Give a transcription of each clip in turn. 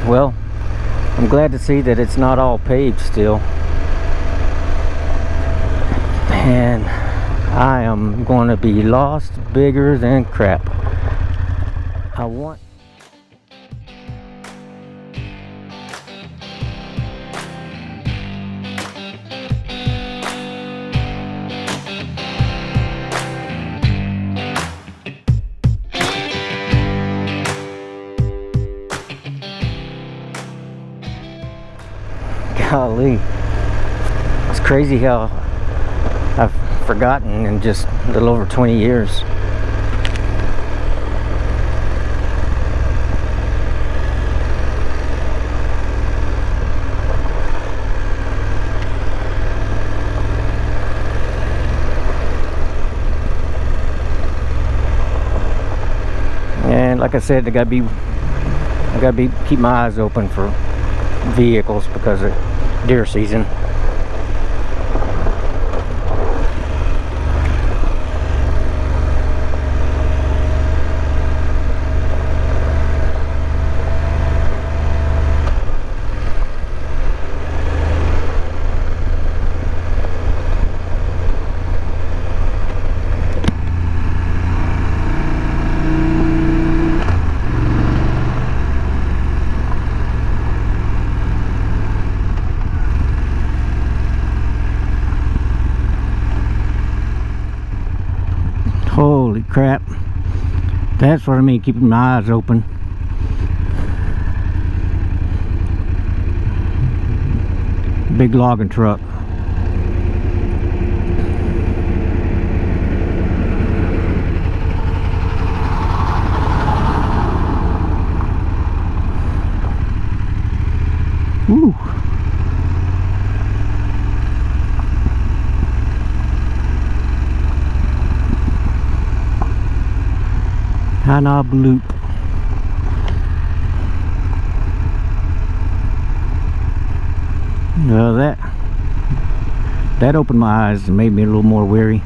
well, I'm glad to see that it's not all paved still. And I am going to be lost bigger than crap. I want... Golly, it's crazy how I've forgotten in just a little over 20 years. And like I said, I gotta keep my eyes open for vehicles because of deer season. Holy crap. That's what I mean, keeping my eyes open. Big logging truck. Ooh. High knob loop. Well, that opened my eyes and made me a little more weary.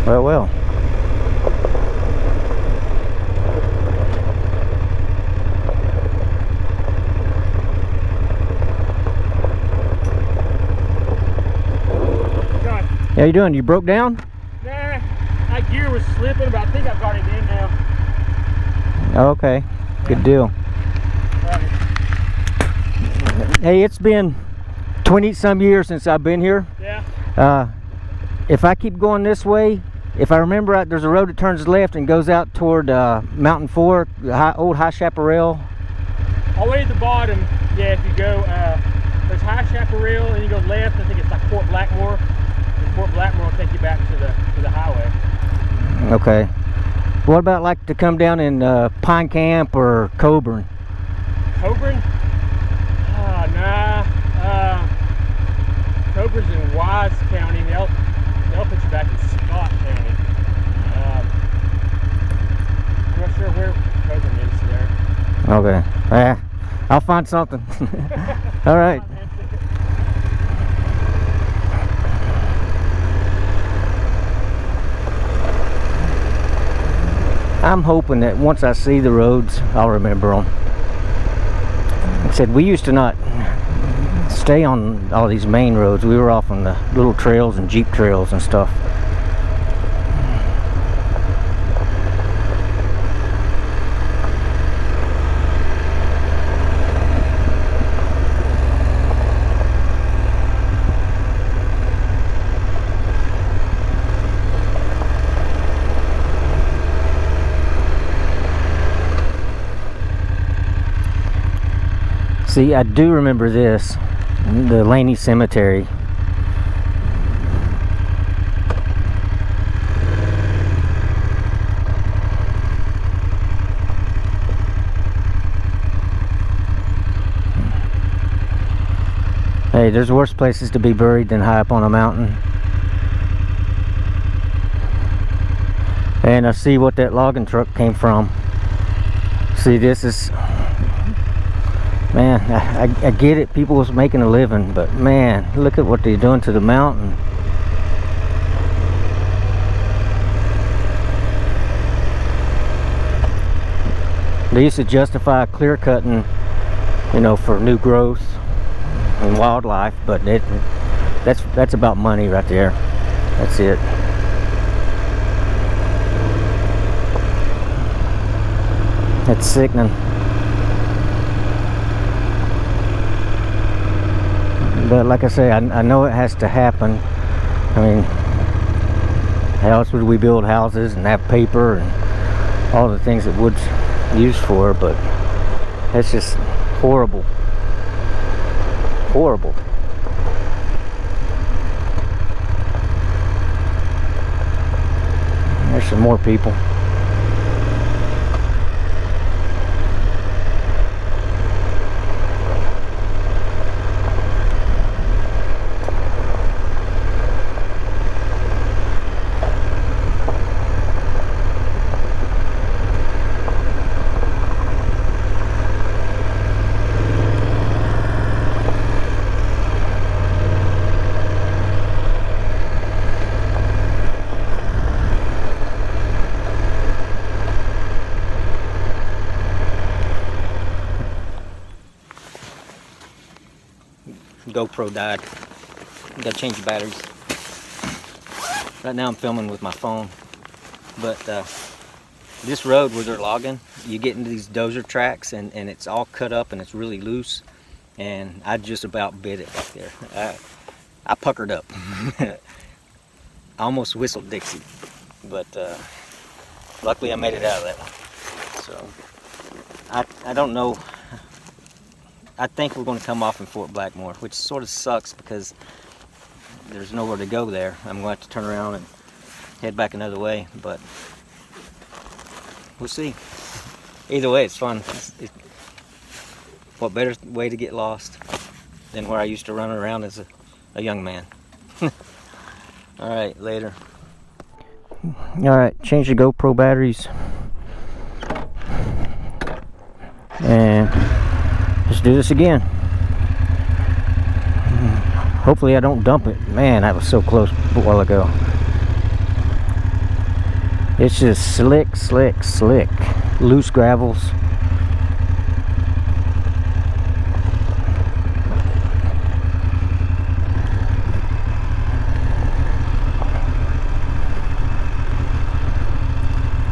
Well. How you doing? You broke down? Nah, that gear was slipping, but I think I've got it in now. Okay, good deal. Right. Hey, it's been 20-some years since I've been here. Yeah. If I keep going this way, if I remember right, there's a road that turns left and goes out toward Mountain Fork, old High Chaparral. All the way at the bottom, yeah, if you go, there's High Chaparral, and you go left, I think it's like Fort Blackmore. Fort Blackmore will take you back to the highway. Okay. What about like to come down in Pine Camp or Coburn? Coburn? Nah. Coburn's in Wise County. They'll put you back in Scott County. I'm not sure where Coburn is there. Okay. I'll find something. All right. I'm hoping that once I see the roads, I'll remember them. Like I said, we used to not stay on all these main roads. We were off on the little trails and Jeep trails and stuff. See, I do remember this, the Laney Cemetery. Hey, there's worse places to be buried than high up on a mountain. And I see what that logging truck came from. See, this is... Man, I get it, people was making a living, but man, look at what they're doing to the mountain. They used to justify clear cutting, you know, for new growth and wildlife, but that's about money right there. That's it. That's sickening. But like I say, I know it has to happen. I mean, how else would we build houses and have paper and all the things that wood's used for? But that's just horrible. Horrible. There's some more people. GoPro died. Gotta change the batteries. Right now I'm filming with my phone, but this road where they're logging, you get into these dozer tracks and it's all cut up and it's really loose, and I just about bit it back there. I puckered up. I almost whistled Dixie, but luckily I made it out of that one. So I don't know. I think we're going to come off in Fort Blackmore, which sort of sucks because there's nowhere to go there. I'm going to have to turn around and head back another way, but we'll see. Either way, it's fun. What better way to get lost than where I used to run around as a young man. Alright, later. Alright, change the GoPro batteries. And let's do this again. Hopefully I don't dump it. Man, that was so close a while ago. It's just slick, slick, slick. Loose gravels.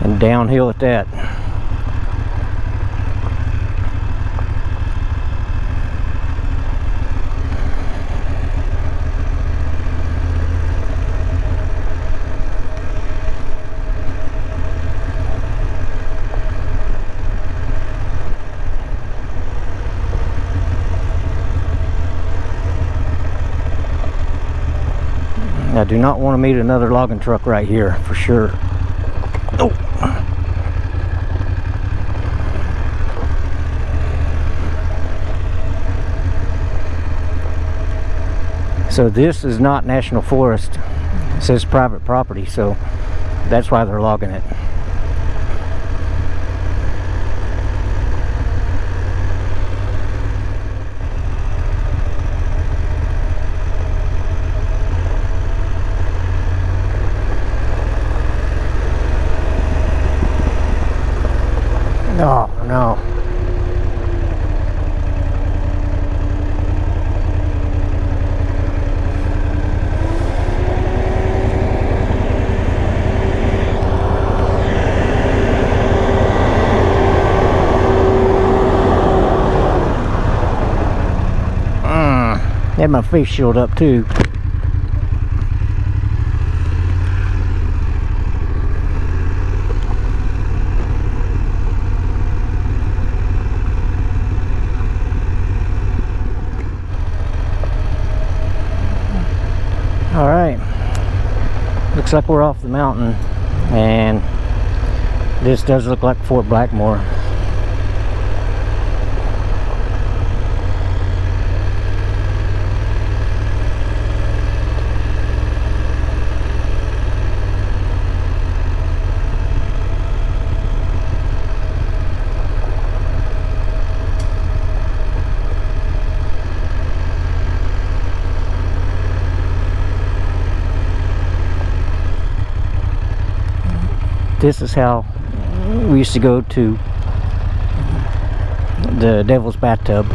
And downhill at that. I do not want to meet another logging truck right here, for sure. Oh. So this is not National Forest. It says private property, so that's why they're logging it. Oh, no. Had my face shield up too. All right, looks like we're off the mountain, and this does look like Fort Blackmore. This is how we used to go to the Devil's Bathtub.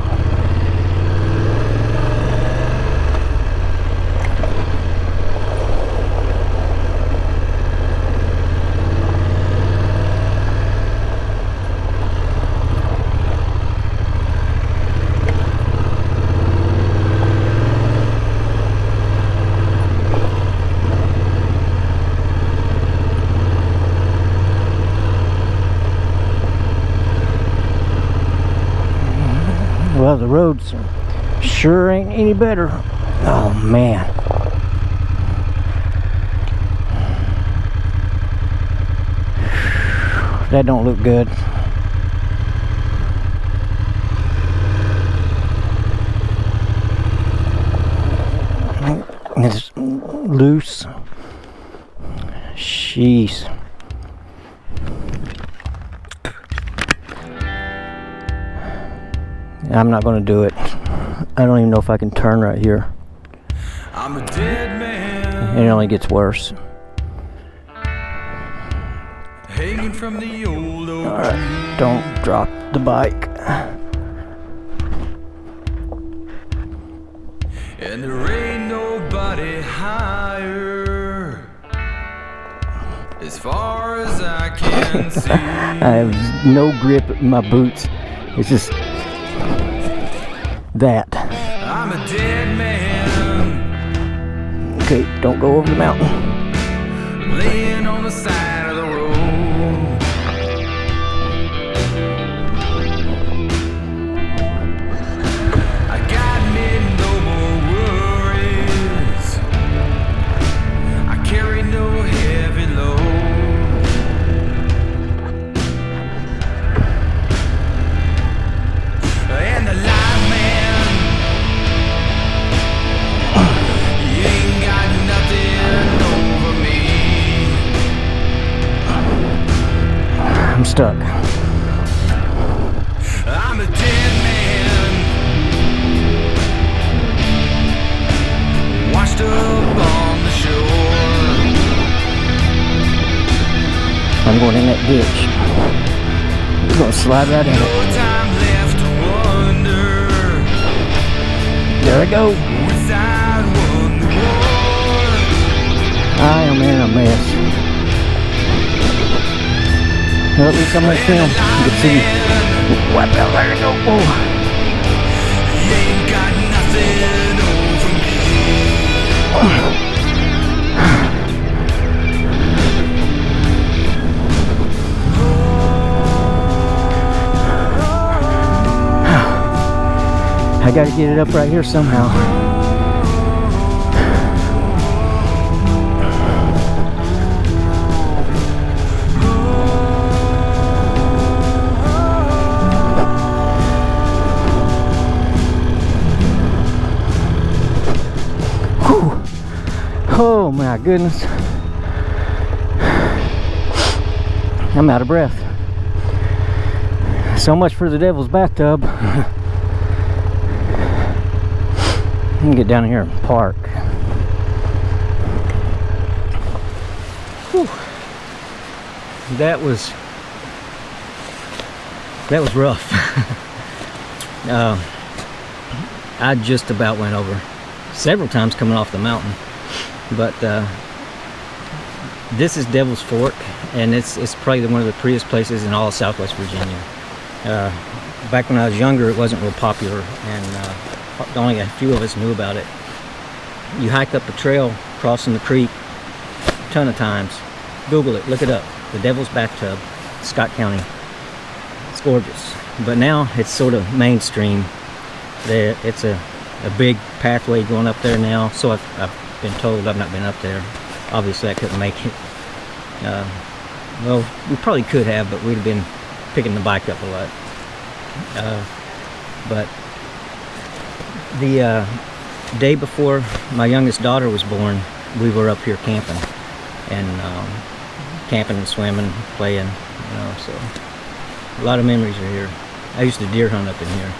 Well, the roads sure ain't any better. Oh man. That don't look good. It's loose. Jeez. I'm not going to do it. I don't even know if I can turn right here. I'm a dead man. It only gets worse. Hanging from the old oak. All right, don't drop the bike. And there ain't nobody higher, as far as I can see. I have no grip in my boots. It's just that. I'm a dead man. Okay, don't go over the mountain. Laying on the side of the road. I got me no more worries. I carry no heavy load. And the live man, you ain't got nothing over me. I'm stuck. I'm a dead man, washed up on the shore. I'm going in that ditch. I'm going to slide right in it. No time left to wonder. There I go. I am in a mess. Well, at least I'm on film. You can see. Wipe out. There you go. Oh. You ain't got nothing over me. I gotta get it up right here somehow. Whew. Oh my goodness. I'm out of breath. So much for the Devil's Bathtub. I can get down here and park. Whew. That was rough. I just about went over several times coming off the mountain, but this is Devil's Fork, and it's probably one of the prettiest places in all of Southwest Virginia. Back when I was younger, it wasn't real popular, and only a few of us knew about it. You hike up a trail crossing the creek a ton of times. Google it, look it up. The Devil's Bathtub, Scott County. It's gorgeous. But now it's sort of mainstream. It's a big pathway going up there now. So I've been told. I've not been up there. Obviously I couldn't make it. Well, we probably could have, but we'd have been picking the bike up a lot. But the day before my youngest daughter was born, we were up here camping and swimming, playing, you know, so a lot of memories are here. I used to deer hunt up in here.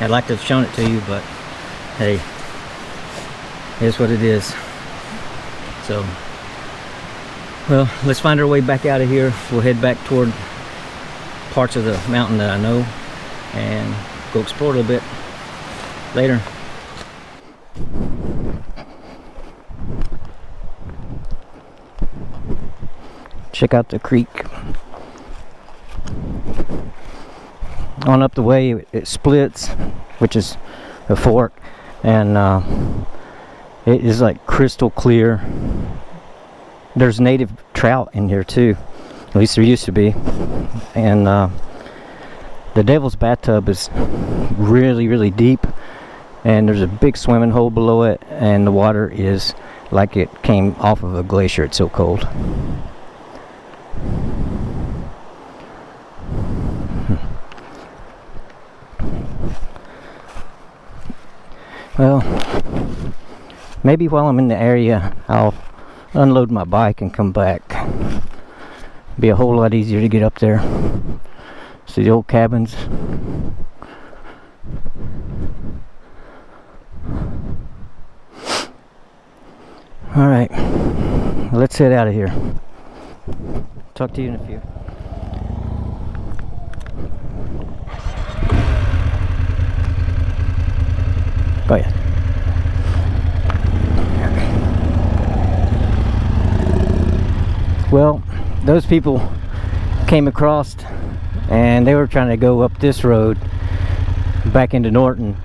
I'd like to have shown it to you, but hey, here's what it is. So, well, let's find our way back out of here. We'll head back toward parts of the mountain that I know and go explore a little bit later. Check out the creek. On up the way it splits, which is a fork, and it is like crystal clear. There's native trout in here too, at least there used to be, and the Devil's Bathtub is really deep, and there's a big swimming hole below it, and the water is like it came off of a glacier. It's so cold. Well, maybe while I'm in the area I'll unload my bike and come back. Be a whole lot easier to get up there. See the old cabins. Alright, let's head out of here. Talk to you in a few. Oh yeah. Well, those people came across and they were trying to go up this road back into Norton,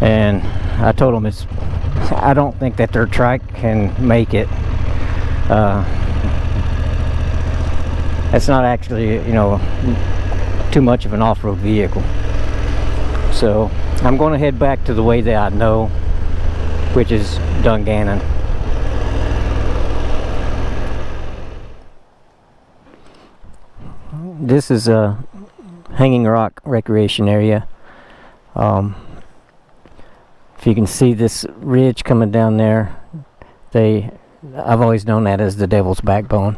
and I told them I don't think that their trike can make it. That's not actually, you know, too much of an off-road vehicle. So I'm going to head back to the way that I know, which is Dungannon. This is a Hanging Rock recreation area. If you can see this ridge coming down there, I've always known that as the Devil's Backbone.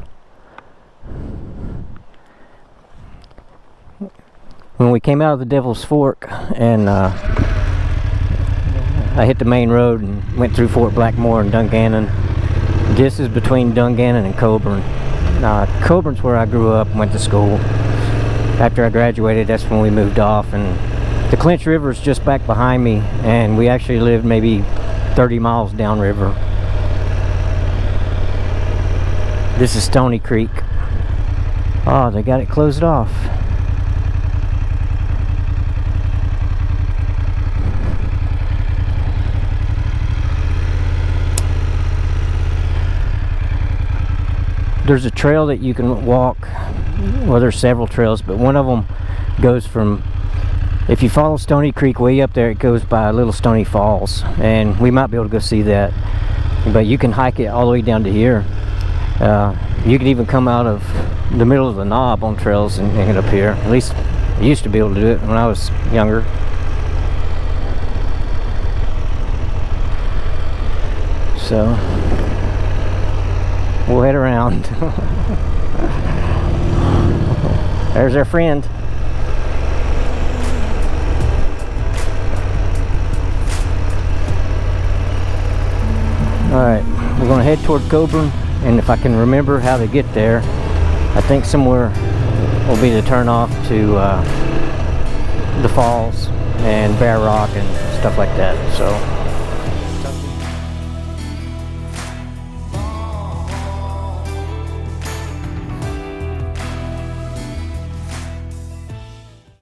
When we came out of the Devil's Fork and I hit the main road and went through Fort Blackmore and Dungannon, this is between Dungannon and Coburn. Coburn's where I grew up and went to school. After I graduated, that's when we moved off, and the Clinch River is just back behind me, and we actually lived maybe 30 miles downriver. This is Stony Creek. Oh, they got it closed off. There's a trail that you can walk. Well, there's several trails, but one of them goes from, if you follow Stony Creek way up there, it goes by Little Stony Falls, and we might be able to go see that. But you can hike it all the way down to here. You can even come out of the middle of the knob on trails and get up here. At least I used to be able to do it when I was younger. So we'll head around. There's our friend. Alright, we're going to head toward Coburn, and if I can remember how to get there, I think somewhere will be the turn off to the falls and Bear Rock and stuff like that. So